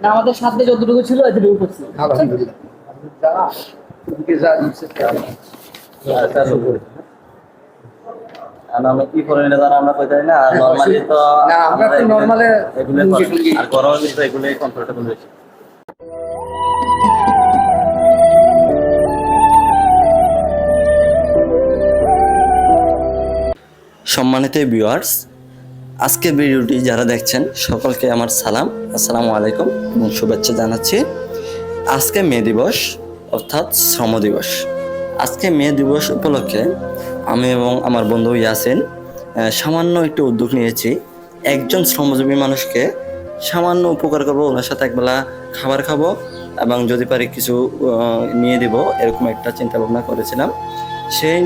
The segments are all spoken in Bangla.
না আমাদের সাথে যতটুকু ছিল এতটুকু করছি। আলহামদুলিল্লাহ। আমরা কি করে নিলে জানা আমরা কইতে না নরমালি তো না আমরা তো নরমালে এগুলো আর গরমে কিন্তু এগুলোই কমফোর্টেবল বেশি। সম্মানিত ভিউয়ার্স, আজকের ভিডিওটি যারা দেখছেন সকলকে আমার সালাম, আসসালামু আলাইকুম এবং শুভেচ্ছা জানাচ্ছি। আজকে মে দিবস অর্থাৎ শ্রম দিবস। আজকে মে দিবস উপলক্ষে আমি এবং আমার বন্ধু ইয়াসিন সামান্য একটু উদ্যোগ নিয়েছি। একজন শ্রমজীবী মানুষকে সামান্য উপকার করবো, ওনার সাথে একবেলা খাবার খাবো এবং যদি পারি কিছু নিয়ে দিব, এরকম একটা চিন্তা ভাবনা করেছিলাম। সেই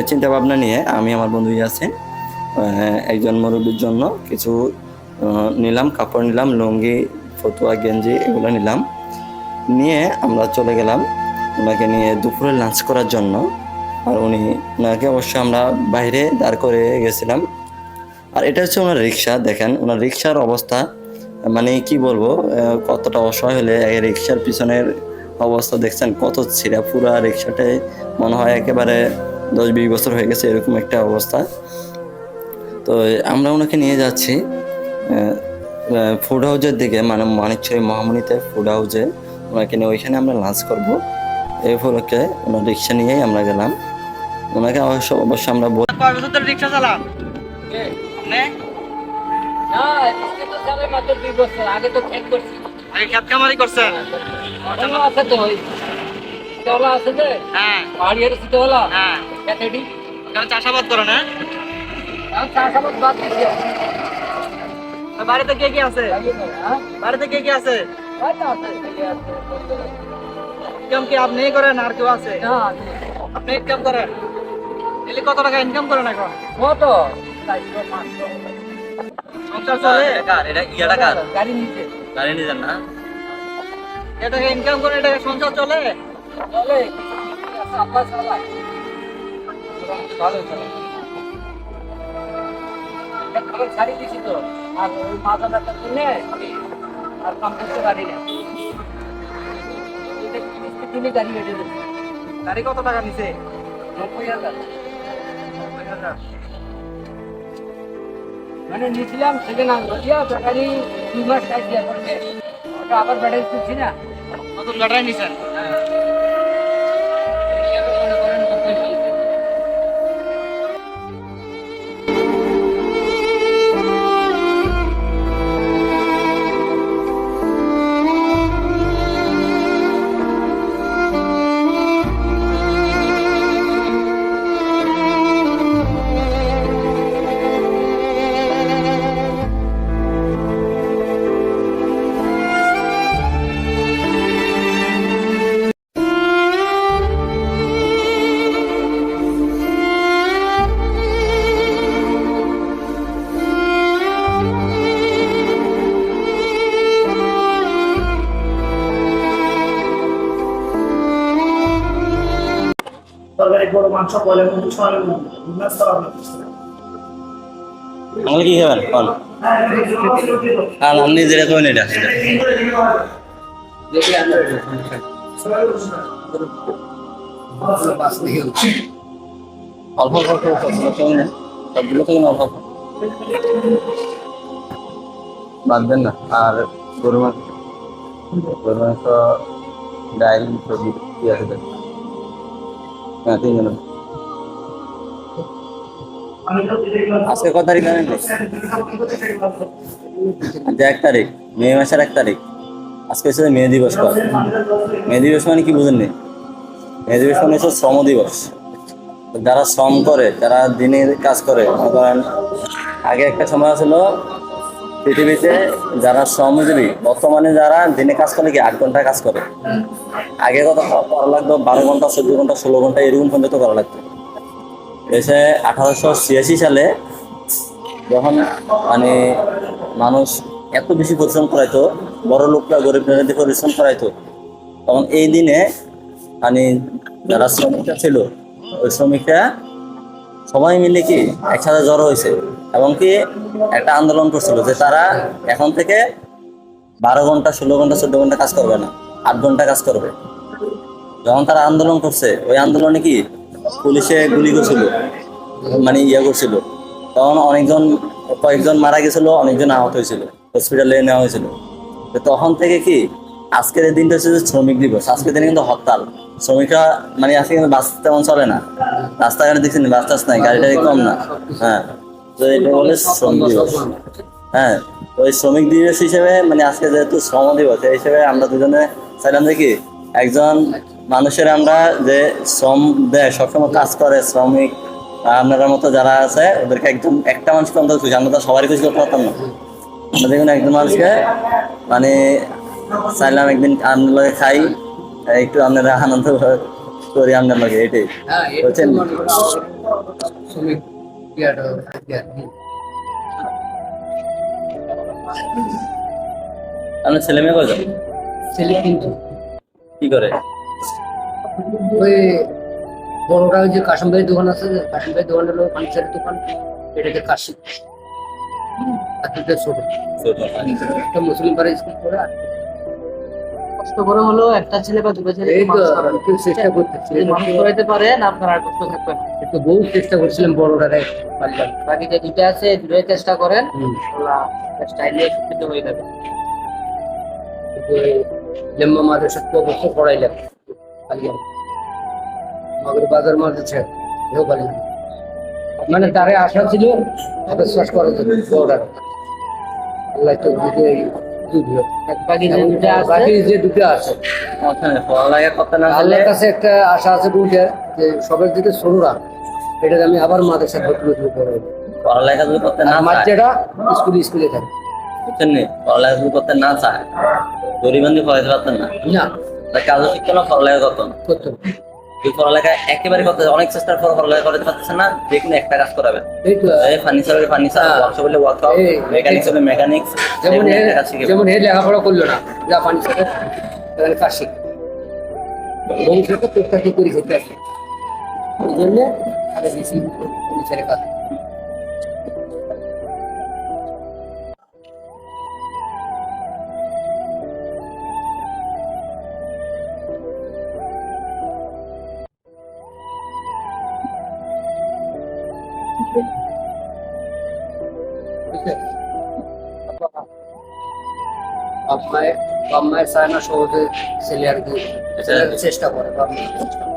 চিন্তা ভাবনা নিয়ে আমি আমার বন্ধু ইয়াসিন একজন মুরব্বীর জন্য কিছু নিলাম, কাপড় নিলাম, লুঙ্গি, ফতুয়া, গেঞ্জি এগুলো নিলাম। নিয়ে আমরা চলে গেলাম ওনাকে নিয়ে দুপুরে লাঞ্চ করার জন্য। আর ওনাকে অবশ্যই আমরা বাইরে দাঁড় করে গেছিলাম। আর এটা হচ্ছে ওনার রিক্সা। দেখেন ওনার রিক্সার অবস্থা, মানে কি বলবো, কতটা অসহায় হলে এই রিক্সার পিছনের অবস্থা দেখছেন, কত ছিঁড়া। পুরা রিক্সাটাই মনে হয় একেবারে 10-20 বছর হয়ে গেছে, এরকম একটা অবস্থা। তো আমরা ওনাকে নিয়ে যাচ্ছি ফুড হাউসের দিকে, মানে মানিকছড়ি মহামণিতে ফুড হাউসে ওনাকে নিয়ে, ওইখানে আমরা লাঞ্চ করব। এই উপলক্ষে ওনার রিক্সা নিয়েই আমরা গেলাম। ওনাকে অবশ্য আমরা কয় বছর ধরে রিক্সা চালান? আপনি না আজকে তো চালাই মাত্র 2 বছর, আগে তো খেত করছি। আগে খেত খামারি করছেন? ওলা আছে তো ওই ওলা আছে যে হ্যাঁ পাহাড়িয়ার সিতে ওলা হ্যাঁ, খেতেডি ওখানে চাষাবাদ করেন? হ্যাঁ, আর চাষাবাদ বাদ দিছি। আর বাড়িতে কে কে আছে? হ্যাঁ বাড়িতে কে কে আছে? হয়তো আছে ইনকাম কি আপনি করেন আর কেউ আছে? না আপনি ইনকাম করেন? এলে কত টাকা ইনকাম করেন এখন? কত 400-500 সংসার চলে? এটা গাড়ি নিচে গাড়ি নিয়ে যান না? এ টাকা ইনকাম করে এ টাকা সংসার চলে? চলে আব্বা চালায় ভালো চলে। খাবার ছাড়ি দিছি তো, আর ওই মাথা ব্যথার জন্য আমি আর কাম করতে পারি না। তিনি গাড়ি বেঁধে দিচ্ছে গাড়ি কত টাকা নিছে? 90,000। 90,000। মানে নিয়েছিলাম সেকেন্ড হ্যান্ড দিয়া ব্যাটারি 2 মাস কাজ দিয়া করছে, ওটা আবার ব্যাটারি তুলছি না। নতুন গাড়ি নিছেন? হ্যাঁ মনে করেন 90 চলছে। তরকারি গরু মাংস বলে মুরগি সবাই বিজনেস করা হবে। আমাকে কি খাবেন কোন? আর আপনি যেটা করেন এটা অল্প অল্প সবগুলো থেকে অল্প অল্প বাঁধবেন না। আর গরু মাংস ডাইল সবজি কি আছে? হ্যাঁ 3 জন। আজকে কত তারিখ জানেন? আজকে 1 তারিখ, মে মাসের 1 তারিখ। আজকে হচ্ছে মে দিবস। মে দিবস মানে কি বুঝেননি? মে দিবস মানে হচ্ছে শ্রম দিবস। যারা শ্রম করে, যারা দিনের কাজ করে, ধরেন আগে একটা সময় ছিল পৃথিবীতে যারা শ্রমজীবী, বর্তমানে যারা দিনে কাজ করে কি 8 ঘন্টা কাজ করে। আগে কত করা লাগতো? 12 ঘন্টা, 14 ঘন্টা, 16 ঘন্টা এরকম পর্যন্ত করা লাগতো। এসে 1886 সালে যখন মানে মানুষ এত বেশি পরিশ্রম করাইতো, বড় লোকরা গরিব মেয়েদের পরিশ্রম করাইতো, তখন এই দিনে মানে যারা শ্রমিকরা ছিল, ওই শ্রমিকরা সবাই মিলে কি একসাথে জড়ো হয়েছে এবং কি একটা আন্দোলন করছিল যে তারা এখন থেকে 12 ঘন্টা, 16 ঘন্টা, 14 ঘন্টা কাজ করবে না, 8 ঘন্টা কাজ করবে। যখন তারা আন্দোলন করছে, ওই আন্দোলনে কি পুলিশে গুলি করছিল, মানে করছিল, তখন কয়েকজন মারা গেছিল, অনেকজন আহত হয়েছিল, হসপিটালে নেওয়া হয়েছিল। তো তখন থেকে কি আজকের এই দিনটা হচ্ছে যে শ্রমিক দিবস। আজকের দিনে কিন্তু হরতাল, শ্রমিকরা মানে আজকে কিন্তু বাস তেমন চলে না, রাস্তাঘাটে দেখছেন বাস টাস নাই, গাড়ি টাড়ি কম না। হ্যাঁ, তো এটা বলে শ্রমিক দিবস। হ্যাঁ, ওই শ্রমিক দিবস হিসেবে মানে আজকে যেহেতু শ্রম দিবস, এই হিসেবে আমরা দুজনে চাইলাম যে কি একজন মানুষের আমরা যে শ্রম দেয়, সবসময় কাজ করে শ্রমিক, আপনার মতো যারা আছে ওদেরকে একদম একটা মানুষকে অন্তত খুশি, আমরা তো সবারই খুশি করতে পারতাম না। আমরা দেখুন একজন মানুষকে মানে চাইলাম একদিন আপনার লগে খাই, একটু আপনারা আনন্দ করি আপনার লগে, এটাই হ্যাঁ, এটা বুঝছেন। তো মনে করো শ্রমিক ইয়াটা আপনার ছেলে মেয়ে কয়জন? ছেলে কিন্তু কি করে? ওই বড়টা ওই যে কাশিম ভাইয়ের দোকান আছে, কাশিম ভাইয়ের দোকান হলো ফার্নিচারের দোকান, এটাকে কাশি আর দুটো ছোট একটা মুসলিম পাড়া স্কুল করে। কষ্ট করে হলো একটা ছেলে বা দুটো ছেলে এই তো একটু চেষ্টা করতেছি, যদি মানুষ করাইতে পারেন আপনার আর কষ্ট থাকবে না। একটু বহু চেষ্টা করছিলাম, বড়টারে পারলাম। বাকি যে দুটো আছে দুটোই চেষ্টা করেন, হুম। স্টাইলে শিক্ষিত হয়ে যাবে। লেম্বা মাদের সাথে অবস্থা পড়াইলাম, পারলাম। মগের বাজার মাঝে এও পারলাম। মানে তারে আশা ছিল বিশ্বাস করার জন্য বড়টারে, আল্লাহ তো দুধ বাকি যে দুটো আছে বাকি যে দুটো আছে পড়ালেখা করতে না পারলে আল্লাহর কাছে একটা আশা আছে দুইটা, যে সবের দিকে ছোটরা এটা আমি আবার মাদের সাথে পড়াই। পড়ালেখা যদি করতে না চায়, বাচ্চাটা স্কুলে থাকে বুঝছেন নি, পড়ালেখা যদি করতে না চায়, গরিবান্দি পড়াইতে পারতেন না, না, তাই কাজও শিখতো না, পড়ালেখা করতো না। করতো না। এই পড়ালেখা একেবারে করতে অনেক চেষ্টার পর পড়ালেখা করতে পারতেছে না, যে কোনো একটা কাজ করাবেন। এই তো এই ফার্নিচার হলে ফার্নিচার, হ্যাঁ। ওয়ার্কশপ হলে ওয়ার্কশপ, এই, মেকানিক্স হলে মেকানিক্স, যেমন একটা কাজ শিখে যেমন লেখাপড়া করলো না, জাপানি সাথে এখানে কাজ শিখে ভবিষ্যতে প্রত্যাশা করে খেতে আসে, এই জন্য আগে বেশি ছেলে কাজ। বাপ মায়ের চায় না সহজে ছেলে আর কি চেষ্টা করে, বাপ মায়ের চেষ্টা করে।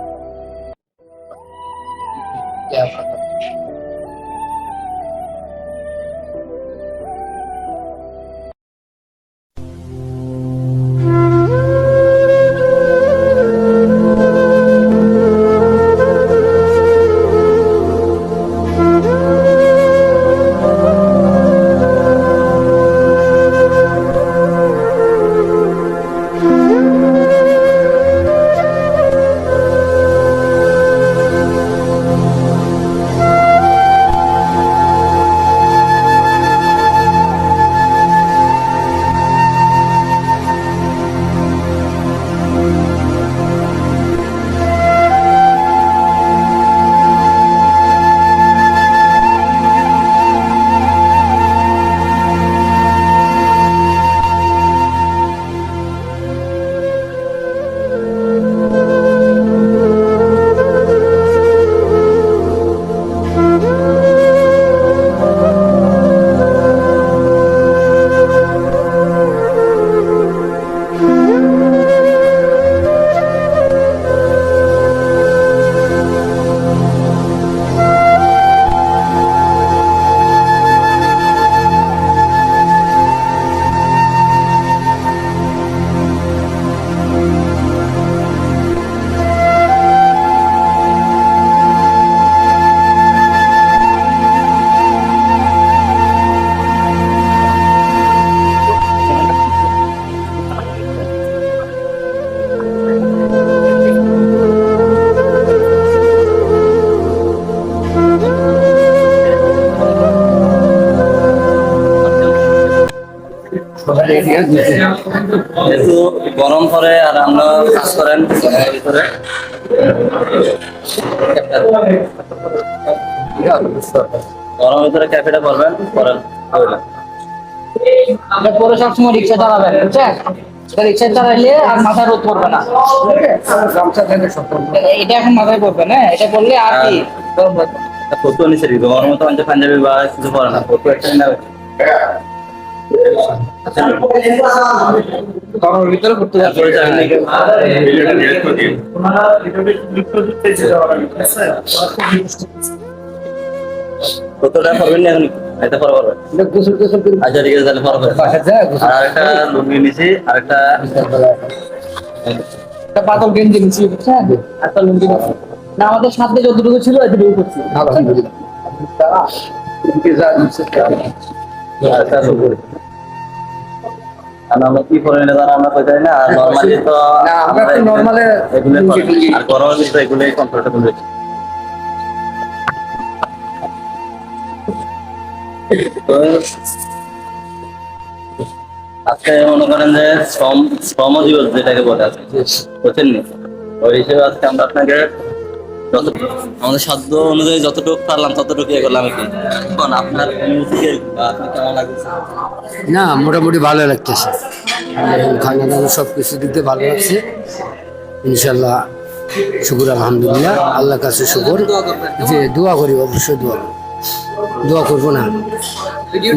যেহেতু গরম পরে আর আমরা কাজ করেন ভিতরে, গরমের ভিতরে ক্যাফেটা করবেন করেন। এটা পরে সবসময় রিক্সা চালাবেন, বুঝছেন? এটা রিক্সা চালাইলে আর মাথায় রোদ পড়বে না। গামছা থেকে সব এটা এখন মাথায় পড়বে না, এটা করলে আর কি গরম লাগবে। ফটো নিছে রিগো আমার মতো অনেক পাঞ্জাবি বা কিছু পরে না, ফটো একটা না গরমের ভিতরে করতে যাবে। তারপরে যাবেন নাকি ওনারা এটা লিখতে দিতে যাওয়ার আগে, ঠিক আছে? ফটোটা করবেন না এখন এটা পরে করবেন। গোসল টোসল করে আচ্ছা ঠিক আছে তাহলে পরে করবেন। বাসা যায় গোসল আর একটা লুঙ্গি নিছি আর একটা একটা পাতল গেঞ্জি নিচ্ছি, বুঝছেন? একটা লুঙ্গি নিচ্ছি। না আমাদের সাথে যতটুকু ছিল এতটুকু করছি। আলহামদুলিল্লাহ আর একটা লুঙ্গি। আর আমরা কি করে নিয়ে জানা আমরা কই জানি না, নরমালি তো না, আমরা তো normally এগুলো লুঙ্গি টুঙ্গি। আর গরমের ভিতরে এগুলোই কমফোর্টেবল হয়েছে। তো আজকে মনে করেন যে শ্রম দিবস যেটাকে বলে আছে বুঝছেন নি, ওই হিসেবে আজকে আমরা আপনাকে আমাদের সাধ্য অনুযায়ী যতটুকু পারলাম ততটুকু ইয়ে করলাম আর কি। এখন আপনার মিউজিকে আপনি কেমন লাগছে? না মোটামুটি ভালো লাগতেছে, খানা দানা সব কিছু দিতে ভালো লাগছে ইনশাল্লাহ। শুকুর আলহামদুলিল্লাহ, আল্লাহর কাছে শুকুর। যে দোয়া করি, অবশ্যই দোয়া করবো না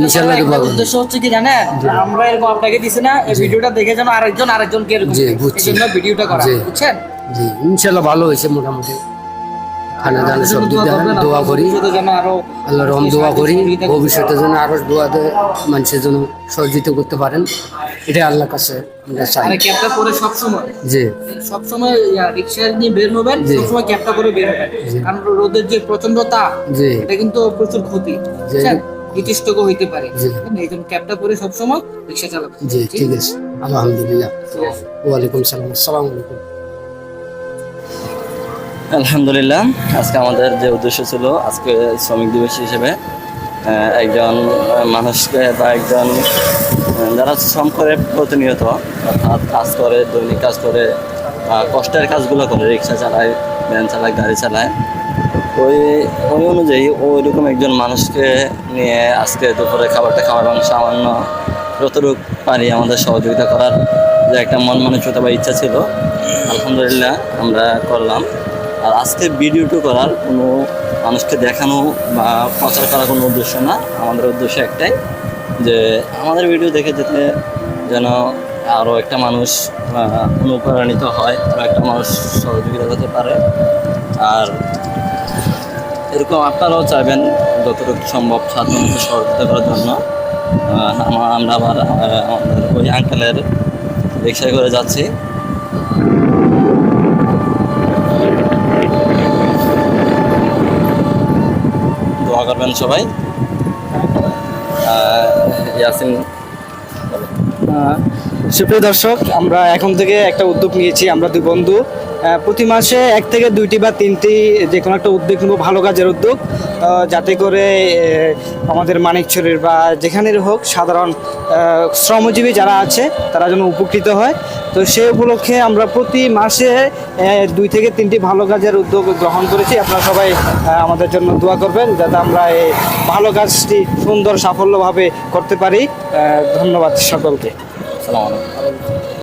ইনশাল্লাহ দোয়া করবো। উদ্দেশ্য হচ্ছে কি জানেন, আমরা এরকম আপনাকে দিছি না, এই ভিডিওটা দেখে যেন আরেকজনকে এরকম জি, দেখে। বুঝছি। এই জন্য ভিডিওটা করা, জি। বুঝছেন? জি ইনশাল্লাহ ভালো হয়েছে মোটামুটি। খানা দানা সব দোয়া দিতে করবেন, দোয়া করি, ভবিষ্যতে যেন আরো আল্লাহ রহম দোয়া করি সহযোগিতা করতে ভবিষ্যতের জন্য আরো দোয়াতে মানুষের জন্য সহযোগিতা করতে পারেন, এটাই আল্লাহর কাছে আমরা চাই। আরে ক্যাপটা পরে সবসময় জি সবসময় রিক্সা নিয়ে বের হবেন, জি। সবসময় ক্যাপটা করে বের হবেন। জি। কারণ রোদের যে প্রচন্ড তাপ, জি এটা কিন্তু প্রচুর ক্ষতি, জি। বুঝছেন? হিটস্ট্রোকও হইতে পারে। জি। এই জন্য ক্যাপটা পরে সবসময় রিক্সা চালাবেন। জি ঠিক আছে, আলহামদুলিল্লাহ। ওয়ালাইকুম সালাম, আসসালামু আলাইকুম। আলহামদুলিল্লাহ, আজকে আমাদের যে উদ্দেশ্য ছিল আজকে শ্রমিক দিবস হিসেবে একজন মানুষকে বা একজন যারা শ্রম করে প্রতিনিয়ত, অর্থাৎ কাজ করে, দৈনিক কাজ করে, কষ্টের কাজগুলো করে, রিক্সা চালায়, ভ্যান চালায়, গাড়ি চালায়, ওই ওই অনুযায়ী ওইরকম একজন মানুষকে নিয়ে আজকে দুপুরে খাবারটা খাওয়ার এবং সামান্য যতটুকু পারি আমাদের সহযোগিতা করার যে একটা মন মানসিকতা বা ইচ্ছা ছিল, আলহামদুলিল্লাহ আমরা করলাম। আর আজকে ভিডিওটি করার কোনো মানুষকে দেখানো বা প্রচার করার কোনো উদ্দেশ্য না, আমাদের উদ্দেশ্য একটাই যে আমাদের ভিডিও দেখে যেতে যেন আরও একটা মানুষ অনুপ্রাণিত হয়, আরও একটা মানুষ সহযোগিতা করতে পারে। আর এরকম আপনারাও চাইবেন যতটুকু সম্ভব সাধারণ মানুষের সহযোগিতা করার জন্য। আমরা আবার আমাদের ওই আঙ্কেলের রিক্সায় করে যাচ্ছি। দোয়া করবেন সবাই। ইয়াসিন সুপ্রিয় দর্শক, আমরা এখন থেকে একটা উদ্যোগ নিয়েছি, আমরা দুই বন্ধু প্রতি মাসে 1 থেকে 2টি বা 3টি যে কোনো একটা উদ্যোগ নেব, ভালো কাজের উদ্যোগ, যাতে করে আমাদের মানিকছড়ির বা যেখানের হোক সাধারণ শ্রমজীবী যারা আছে তারা যেন উপকৃত হয়। তো সেই উপলক্ষে আমরা প্রতি মাসে 2 থেকে 3টি ভালো কাজের উদ্যোগ গ্রহণ করেছি। আপনারা সবাই আমাদের জন্য দোয়া করবেন যাতে আমরা এই ভালো কাজটি সুন্দর সাফল্যভাবে করতে পারি। ধন্যবাদ সকলকে। আসসালামু আলাইকুম।